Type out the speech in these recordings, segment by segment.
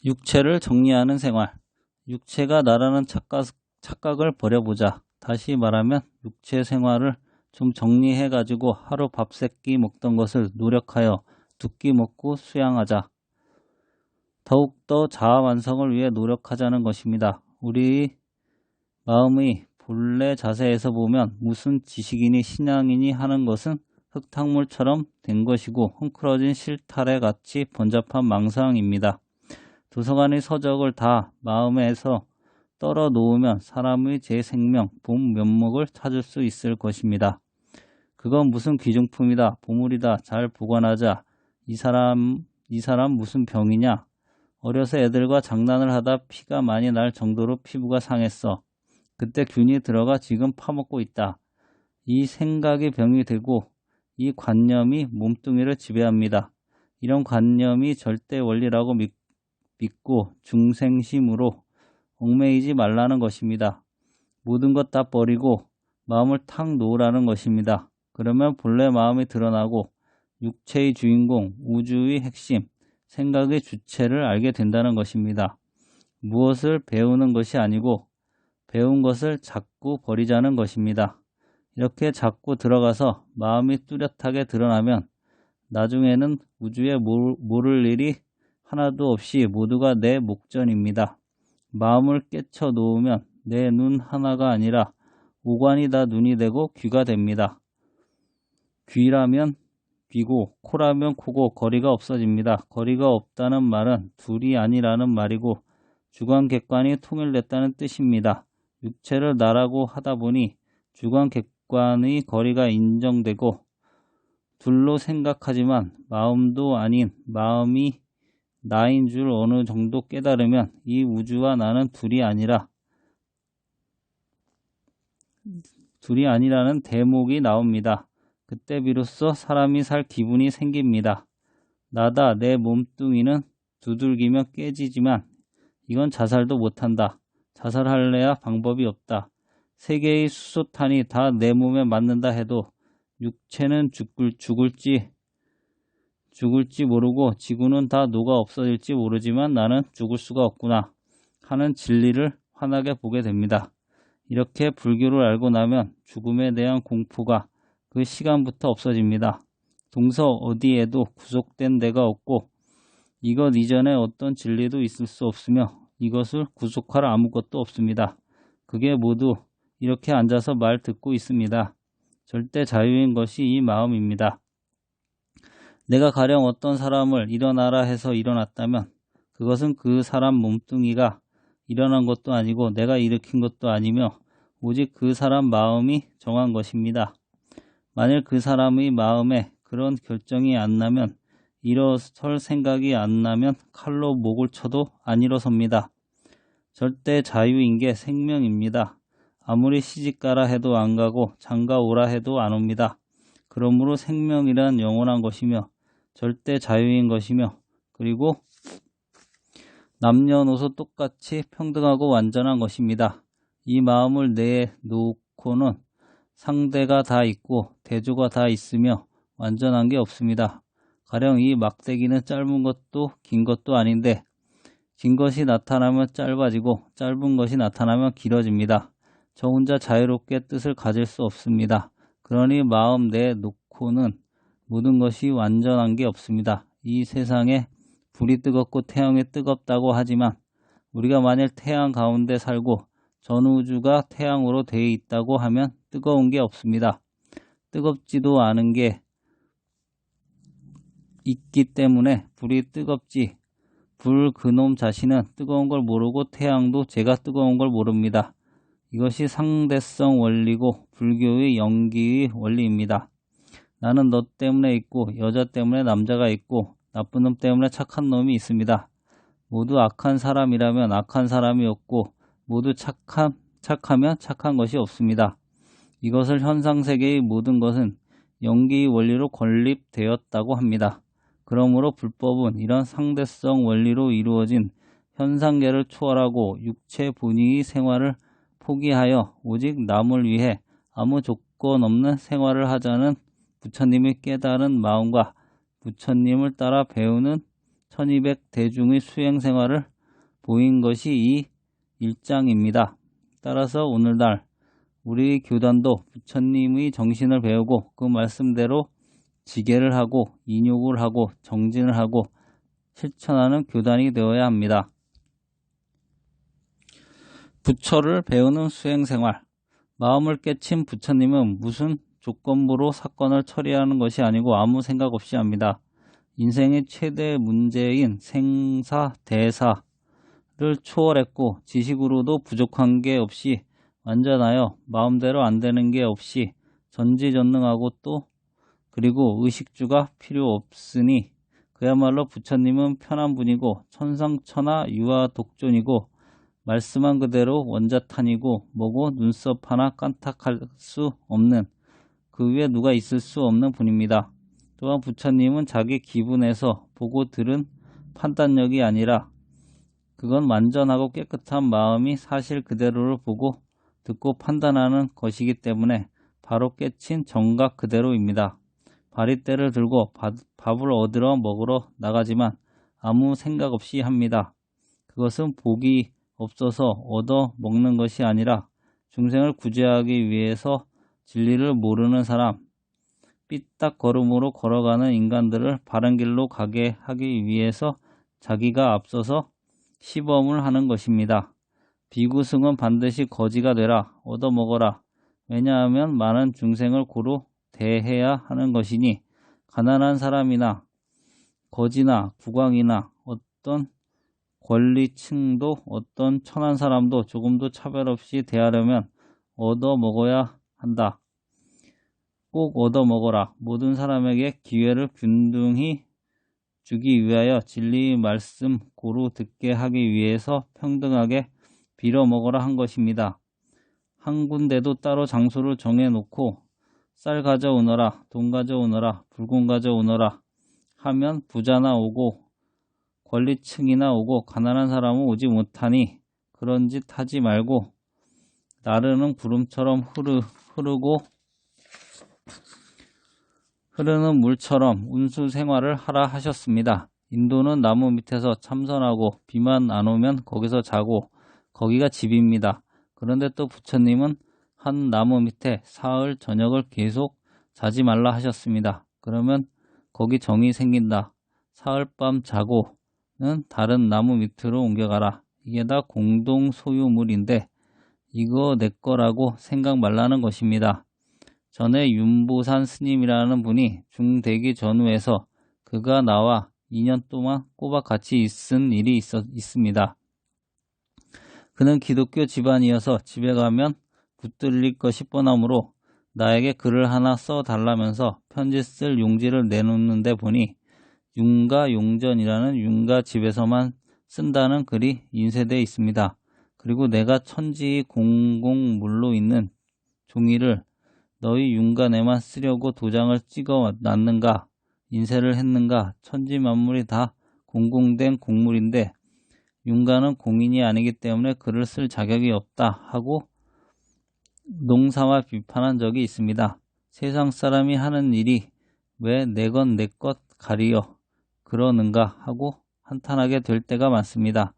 육체를 정리하는 생활. 육체가 나라는 착각을 버려보자. 다시 말하면 육체 생활을 좀 정리해가지고 하루 밥 세 끼 먹던 것을 노력하여 두 끼 먹고 수양하자. 더욱더 자아 완성을 위해 노력하자는 것입니다. 우리 마음의 본래 자세에서 보면 무슨 지식인이 신앙인이 하는 것은 흙탕물처럼 된 것이고 헝클어진 실타래 같이 번잡한 망상입니다. 도서관의 서적을 다 마음에서 떨어 놓으면 사람의 제 생명, 본 면목을 찾을 수 있을 것입니다. 그건 무슨 귀중품이다, 보물이다, 잘 보관하자. 이 사람 무슨 병이냐? 어려서 애들과 장난을 하다 피가 많이 날 정도로 피부가 상했어. 그때 균이 들어가 지금 파먹고 있다. 이 생각이 병이 되고 이 관념이 몸뚱이를 지배합니다. 이런 관념이 절대 원리라고 믿고 중생심으로 얽매이지 말라는 것입니다. 모든 것 다 버리고 마음을 탁 놓으라는 것입니다. 그러면 본래 마음이 드러나고 육체의 주인공, 우주의 핵심, 생각의 주체를 알게 된다는 것입니다. 무엇을 배우는 것이 아니고 배운 것을 자꾸 버리자는 것입니다. 이렇게 자꾸 들어가서 마음이 뚜렷하게 드러나면 나중에는 우주에 모를 일이 하나도 없이 모두가 내 목전입니다. 마음을 깨쳐 놓으면 내 눈 하나가 아니라 오관이 다 눈이 되고 귀가 됩니다. 귀라면 귀고 코라면 코고 거리가 없어집니다. 거리가 없다는 말은 둘이 아니라는 말이고 주관객관이 통일됐다는 뜻입니다. 육체를 나라고 하다 보니 주관객관의 거리가 인정되고 둘로 생각하지만 마음도 아닌 마음이 나인 줄 어느 정도 깨달으면 이 우주와 나는 둘이 아니라는 대목이 나옵니다. 그때 비로소 사람이 살 기분이 생깁니다. 나다 내 몸뚱이는 두들기며 깨지지만 이건 자살도 못한다. 자살할래야 방법이 없다. 세계의 수소탄이 다 내 몸에 맞는다 해도 육체는 죽을지 모르고 지구는 다 녹아 없어질지 모르지만 나는 죽을 수가 없구나 하는 진리를 환하게 보게 됩니다. 이렇게 불교를 알고 나면 죽음에 대한 공포가 그 시간부터 없어집니다. 동서 어디에도 구속된 데가 없고 이것 이전에 어떤 진리도 있을 수 없으며 이것을 구속할 아무것도 없습니다. 그게 모두 이렇게 앉아서 말 듣고 있습니다. 절대 자유인 것이 이 마음입니다. 내가 가령 어떤 사람을 일어나라 해서 일어났다면 그것은 그 사람 몸뚱이가 일어난 것도 아니고 내가 일으킨 것도 아니며 오직 그 사람 마음이 정한 것입니다. 만일 그 사람의 마음에 그런 결정이 안 나면 일어설 생각이 안 나면 칼로 목을 쳐도 안 일어섭니다. 절대 자유인 게 생명입니다. 아무리 시집가라 해도 안 가고 장가 오라 해도 안 옵니다. 그러므로 생명이란 영원한 것이며 절대 자유인 것이며 그리고 남녀노소 똑같이 평등하고 완전한 것입니다. 이 마음을 내놓고는 상대가 다 있고 대조가 다 있으며 완전한 게 없습니다. 가령 이 막대기는 짧은 것도 긴 것도 아닌데 긴 것이 나타나면 짧아지고 짧은 것이 나타나면 길어집니다. 저 혼자 자유롭게 뜻을 가질 수 없습니다. 그러니 마음 내놓고는 모든 것이 완전한 게 없습니다. 이 세상에 불이 뜨겁고 태양이 뜨겁다고 하지만 우리가 만일 태양 가운데 살고 전 우주가 태양으로 되어 있다고 하면 뜨거운 게 없습니다. 뜨겁지도 않은 게 있기 때문에 불이 뜨겁지 불 그놈 자신은 뜨거운 걸 모르고 태양도 제가 뜨거운 걸 모릅니다. 이것이 상대성 원리고 불교의 연기의 원리입니다. 나는 너 때문에 있고 여자 때문에 남자가 있고 나쁜 놈 때문에 착한 놈이 있습니다. 모두 악한 사람이라면 악한 사람이 없고 모두 착하면 착한 것이 없습니다. 이것을 현상세계의 모든 것은 연기의 원리로 건립되었다고 합니다. 그러므로 불법은 이런 상대성 원리로 이루어진 현상계를 초월하고 육체 본위의 생활을 포기하여 오직 남을 위해 아무 조건 없는 생활을 하자는 부처님의 깨달은 마음과 부처님을 따라 배우는 1200 대중의 수행 생활을 보인 것이 이 일장입니다. 따라서 오늘날 우리 교단도 부처님의 정신을 배우고 그 말씀대로 지계를 하고 인욕을 하고 정진을 하고 실천하는 교단이 되어야 합니다. 부처를 배우는 수행생활. 마음을 깨친 부처님은 무슨 조건부로 사건을 처리하는 것이 아니고 아무 생각 없이 합니다. 인생의 최대 문제인 생사, 대사를 초월했고 지식으로도 부족한 게 없이 완전하여 마음대로 안 되는 게 없이 전지전능하고 또 그리고 의식주가 필요 없으니 그야말로 부처님은 편한 분이고 천상천하 유아독존이고 말씀한 그대로 원자탄이고 뭐고 눈썹 하나 깜탁할 수 없는 그 위에 누가 있을 수 없는 분입니다. 또한 부처님은 자기 기분에서 보고 들은 판단력이 아니라 그건 완전하고 깨끗한 마음이 사실 그대로를 보고 듣고 판단하는 것이기 때문에 바로 깨친 정각 그대로입니다. 바리떼를 들고 밥을 얻으러 먹으러 나가지만 아무 생각 없이 합니다. 그것은 복이 없어서 얻어 먹는 것이 아니라 중생을 구제하기 위해서 진리를 모르는 사람, 삐딱 걸음으로 걸어가는 인간들을 바른 길로 가게 하기 위해서 자기가 앞서서 시범을 하는 것입니다. 비구승은 반드시 거지가 되라, 얻어먹어라. 왜냐하면 많은 중생을 고루 대해야 하는 것이니 가난한 사람이나 거지나 국왕이나 어떤 권리층도 어떤 천한 사람도 조금도 차별 없이 대하려면 얻어먹어야 한다. 꼭 얻어먹어라. 모든 사람에게 기회를 균등히 주기 위하여 진리의 말씀 고루 듣게 하기 위해서 평등하게 빌어먹어라 한 것입니다. 한 군데도 따로 장소를 정해놓고 쌀 가져오너라, 돈 가져오너라, 붉은 가져오너라 하면 부자나 오고 권리층이나 오고 가난한 사람은 오지 못하니 그런 짓 하지 말고 나르는 구름처럼 흐르는 물처럼 운수 생활을 하라 하셨습니다. 인도는 나무 밑에서 참선하고 비만 안 오면 거기서 자고 거기가 집입니다. 그런데 또 부처님은 한 나무 밑에 사흘 저녁을 계속 자지 말라 하셨습니다. 그러면 거기 정이 생긴다. 사흘 밤 자고는 다른 나무 밑으로 옮겨가라. 이게 다 공동 소유물인데 이거 내 거라고 생각 말라는 것입니다. 전에 윤보산 스님이라는 분이 중대기 전후에서 그가 나와 2년 동안 꼬박 같이 있은 일이 있습니다. 그는 기독교 집안이어서 집에 가면 붙들릴 것이 뻔하므로 나에게 글을 하나 써달라면서 편지 쓸 용지를 내놓는데 보니 윤가용전이라는 윤가 집에서만 쓴다는 글이 인쇄되어 있습니다. 그리고 내가 천지 공공물로 있는 종이를 너희 윤간에만 쓰려고 도장을 찍어 놨는가, 인쇄를 했는가, 천지 만물이 다 공공된 공물인데 윤간은 공인이 아니기 때문에 글을 쓸 자격이 없다 하고 농사와 비판한 적이 있습니다. 세상 사람이 하는 일이 왜 내 건 내 것 가리어 그러는가 하고 한탄하게 될 때가 많습니다.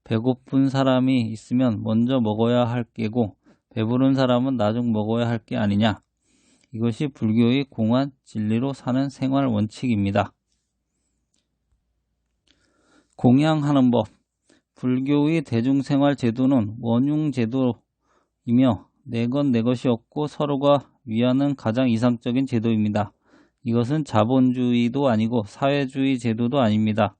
배고픈 사람이 있으면 먼저 먹어야 할 게고 배부른 사람은 나중 먹어야 할 게 아니냐. 이것이 불교의 공안 진리로 사는 생활 원칙입니다. 공양하는 법. 불교의 대중생활 제도는 원융 제도이며 내 건 내 것이 없고 서로가 위하는 가장 이상적인 제도입니다. 이것은 자본주의도 아니고 사회주의 제도도 아닙니다.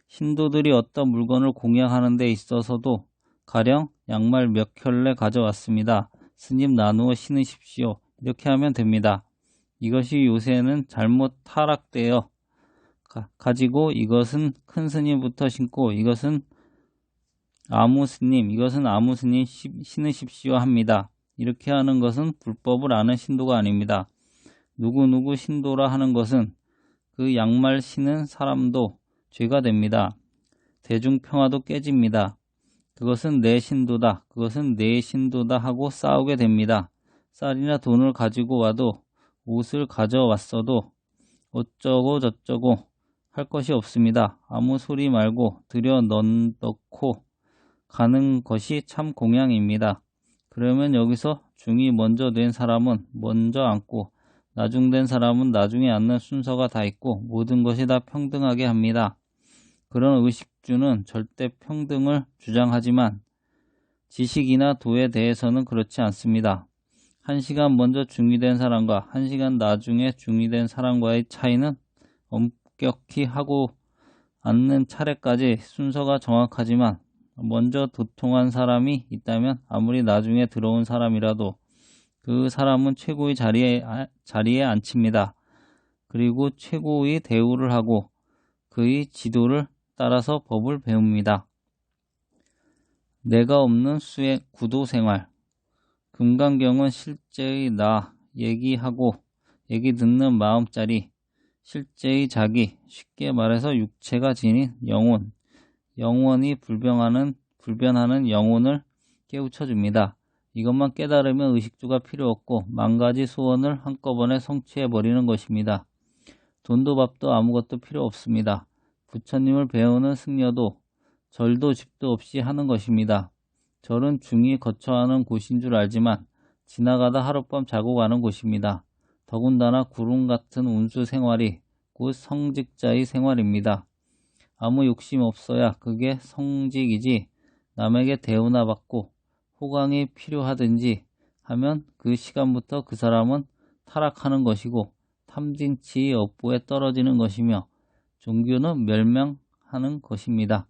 신도들이 어떤 물건을 공양하는 데 있어서도 가령 양말 몇 켤레 가져왔습니다. 스님 나누어 신으십시오. 이렇게 하면 됩니다. 이것이 요새는 잘못 타락되어 가지고 이것은 큰 스님부터 신고 이것은 아무 스님, 이것은 아무 스님 신으십시오 합니다. 이렇게 하는 것은 불법을 아는 신도가 아닙니다. 누구누구 신도라 하는 것은 그 양말 신은 사람도 죄가 됩니다. 대중평화도 깨집니다. 그것은 내 신도다, 그것은 내 신도다 하고 싸우게 됩니다. 쌀이나 돈을 가지고 와도 옷을 가져왔어도 어쩌고 저쩌고 할 것이 없습니다. 아무 소리 말고 들여 넣고 가는 것이 참 공양입니다. 그러면 여기서 중이 먼저 된 사람은 먼저 앉고 나중된 사람은 나중에 앉는 순서가 다 있고 모든 것이 다 평등하게 합니다. 그런 의식주는 절대 평등을 주장하지만 지식이나 도에 대해서는 그렇지 않습니다. 1시간 먼저 중이 된 사람과 1시간 나중에 중이 된 사람과의 차이는 엄격히 하고 앉는 차례까지 순서가 정확하지만 먼저 도통한 사람이 있다면 아무리 나중에 들어온 사람이라도 그 사람은 최고의 자리에 앉힙니다. 그리고 최고의 대우를 하고 그의 지도를 따라서 법을 배웁니다. 내가 없는 구도 생활. 금강경은 실제의 나, 얘기하고 얘기 듣는 마음자리, 실제의 자기, 쉽게 말해서 육체가 지닌 영혼, 영원히 불변하는 영혼을 깨우쳐줍니다. 이것만 깨달으면 의식주가 필요 없고 10,000가지 소원을 한꺼번에 성취해버리는 것입니다. 돈도 밥도 아무것도 필요 없습니다. 부처님을 배우는 승려도 절도 집도 없이 하는 것입니다. 절은 중이 거처하는 곳인 줄 알지만 지나가다 하룻밤 자고 가는 곳입니다. 더군다나 구름 같은 운수 생활이 곧 성직자의 생활입니다. 아무 욕심 없어야 그게 성직이지 남에게 대우나 받고 호강이 필요하든지 하면 그 시간부터 그 사람은 타락하는 것이고 탐진치의 업보에 떨어지는 것이며 종교는 멸망하는 것입니다.